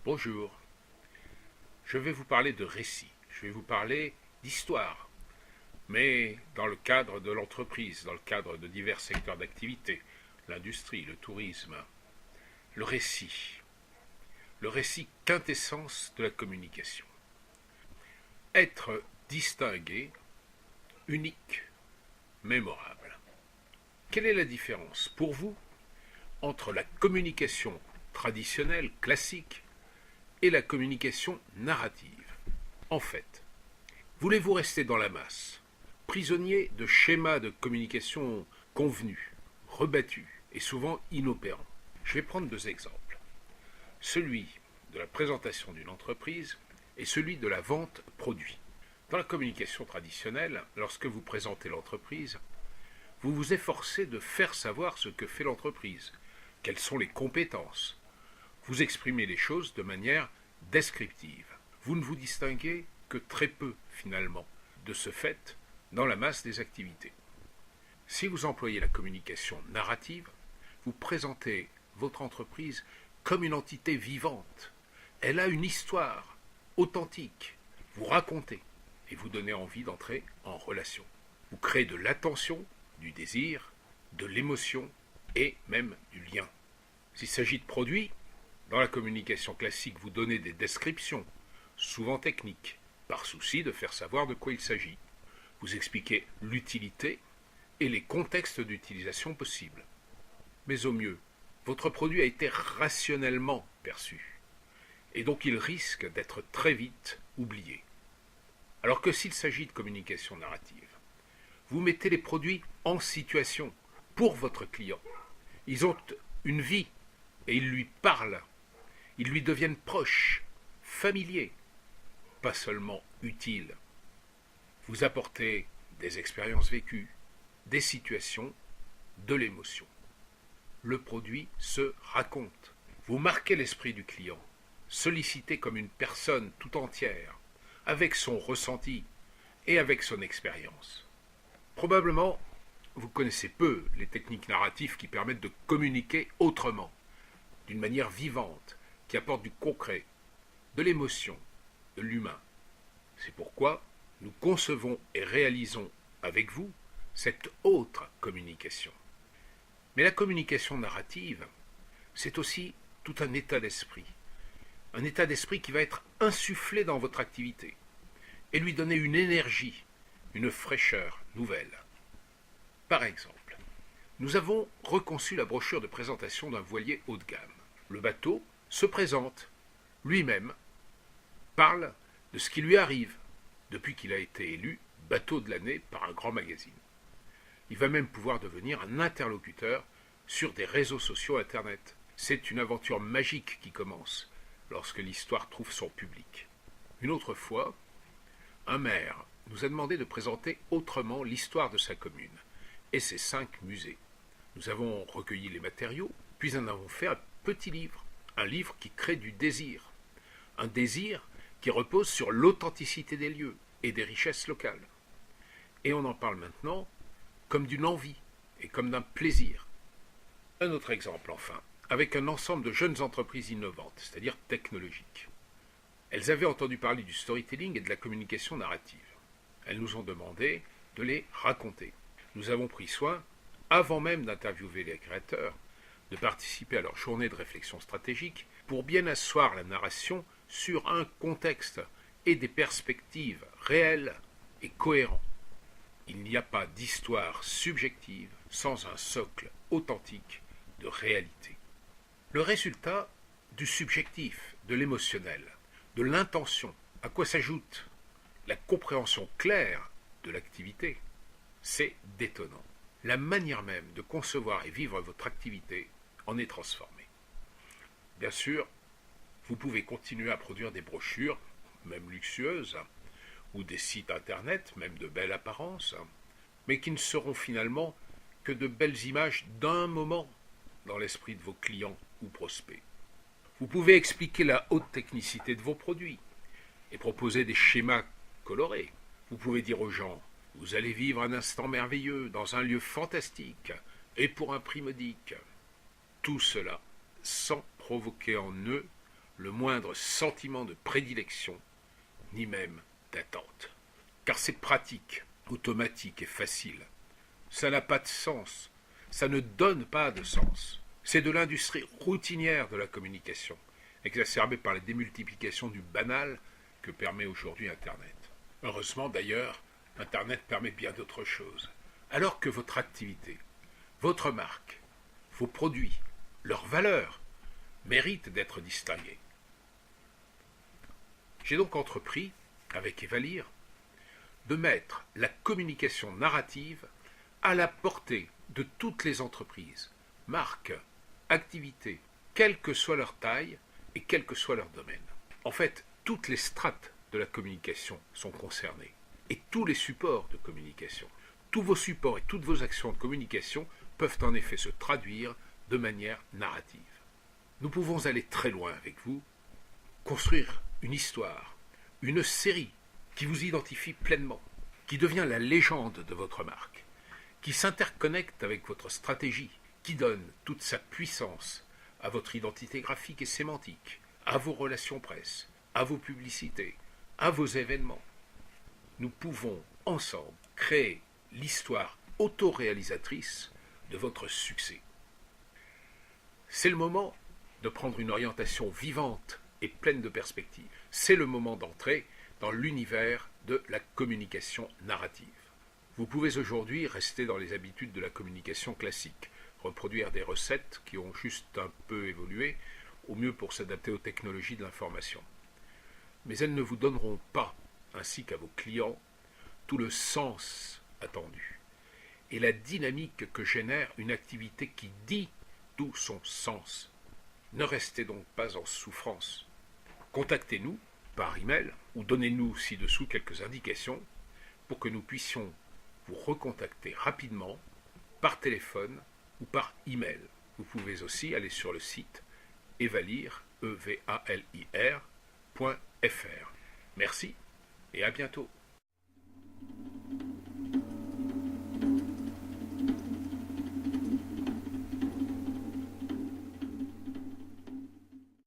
Bonjour, je vais vous parler de récit, je vais vous parler d'histoire, mais dans le cadre de l'entreprise, dans le cadre de divers secteurs d'activité, l'industrie, le tourisme, le récit quintessence de la communication. Être distingué, unique, mémorable. Quelle est la différence pour vous entre la communication traditionnelle, classique, et la communication narrative? En fait, voulez-vous rester dans la masse, prisonnier de schémas de communication convenus, rebattus et souvent inopérants? Je vais prendre deux exemples. Celui de la présentation d'une entreprise et celui de la vente produit. Dans la communication traditionnelle, lorsque vous présentez l'entreprise, vous vous efforcez de faire savoir ce que fait l'entreprise, quelles sont les compétences. Vous exprimez les choses de manière descriptive. Vous ne vous distinguez que très peu, finalement, de ce fait dans la masse des activités. Si vous employez la communication narrative, vous présentez votre entreprise comme une entité vivante. Elle a une histoire authentique. Vous racontez et vous donnez envie d'entrer en relation. Vous créez de l'attention, du désir, de l'émotion et même du lien. S'il s'agit de produits, dans la communication classique, vous donnez des descriptions, souvent techniques, par souci de faire savoir de quoi il s'agit. Vous expliquez l'utilité et les contextes d'utilisation possibles. Mais au mieux, votre produit a été rationnellement perçu, et donc il risque d'être très vite oublié. Alors que s'il s'agit de communication narrative, vous mettez les produits en situation pour votre client. Ils ont une vie et ils lui parlent. Ils lui deviennent proches, familiers, pas seulement utiles. Vous apportez des expériences vécues, des situations, de l'émotion. Le produit se raconte. Vous marquez l'esprit du client, sollicité comme une personne tout entière, avec son ressenti et avec son expérience. Probablement, vous connaissez peu les techniques narratives qui permettent de communiquer autrement, d'une manière vivante, qui apporte du concret, de l'émotion, de l'humain. C'est pourquoi nous concevons et réalisons avec vous cette autre communication. Mais la communication narrative, c'est aussi tout un état d'esprit qui va être insufflé dans votre activité et lui donner une énergie, une fraîcheur nouvelle. Par exemple, nous avons reconçu la brochure de présentation d'un voilier haut de gamme. Le bateau se présente, lui-même, parle de ce qui lui arrive depuis qu'il a été élu bateau de l'année par un grand magazine. Il va même pouvoir devenir un interlocuteur sur des réseaux sociaux Internet. C'est une aventure magique qui commence lorsque l'histoire trouve son public. Une autre fois, un maire nous a demandé de présenter autrement l'histoire de sa commune et ses 5 musées. Nous avons recueilli les matériaux, puis en avons fait un petit livre, un livre qui crée du désir, un désir qui repose sur l'authenticité des lieux et des richesses locales. Et on en parle maintenant comme d'une envie et comme d'un plaisir. Un autre exemple enfin, avec un ensemble de jeunes entreprises innovantes, c'est-à-dire technologiques. Elles avaient entendu parler du storytelling et de la communication narrative. Elles nous ont demandé de les raconter. Nous avons pris soin, avant même d'interviewer les créateurs, de participer à leur journée de réflexion stratégique pour bien asseoir la narration sur un contexte et des perspectives réelles et cohérents. Il n'y a pas d'histoire subjective sans un socle authentique de réalité. Le résultat du subjectif, de l'émotionnel, de l'intention, à quoi s'ajoute la compréhension claire de l'activité, c'est détonnant. La manière même de concevoir et vivre votre activité en est transformée. Bien sûr, vous pouvez continuer à produire des brochures, même luxueuses, ou des sites internet, même de belle apparence, mais qui ne seront finalement que de belles images d'un moment dans l'esprit de vos clients ou prospects. Vous pouvez expliquer la haute technicité de vos produits et proposer des schémas colorés. Vous pouvez dire aux gens, vous allez vivre un instant merveilleux dans un lieu fantastique et pour un prix modique. Tout cela sans provoquer en eux le moindre sentiment de prédilection, ni même d'attente. Car c'est pratique, automatique et facile. Ça n'a pas de sens. Ça ne donne pas de sens. C'est de l'industrie routinière de la communication, exacerbée par la démultiplication du banal que permet aujourd'hui Internet. Heureusement d'ailleurs, Internet permet bien d'autres choses. Alors que votre activité, votre marque, vos produits, leurs valeurs méritent d'être distingués. J'ai donc entrepris, avec Evalir, de mettre la communication narrative à la portée de toutes les entreprises, marques, activités, quelle que soit leur taille et quel que soit leur domaine. En fait, toutes les strates de la communication sont concernées et tous les supports de communication. Tous vos supports et toutes vos actions de communication peuvent en effet se traduire de manière narrative. Nous pouvons aller très loin avec vous, construire une histoire, une série qui vous identifie pleinement, qui devient la légende de votre marque, qui s'interconnecte avec votre stratégie, qui donne toute sa puissance à votre identité graphique et sémantique, à vos relations presse, à vos publicités, à vos événements. Nous pouvons ensemble créer l'histoire autoréalisatrice de votre succès. C'est le moment de prendre une orientation vivante et pleine de perspectives. C'est le moment d'entrer dans l'univers de la communication narrative. Vous pouvez aujourd'hui rester dans les habitudes de la communication classique, reproduire des recettes qui ont juste un peu évolué, au mieux pour s'adapter aux technologies de l'information. Mais elles ne vous donneront pas, ainsi qu'à vos clients, tout le sens attendu et la dynamique que génère une activité qui dit tout son sens. Ne restez donc pas en souffrance. Contactez-nous par email ou donnez-nous ci-dessous quelques indications pour que nous puissions vous recontacter rapidement par téléphone ou par email. Vous pouvez aussi aller sur le site evalir.fr. Merci et à bientôt.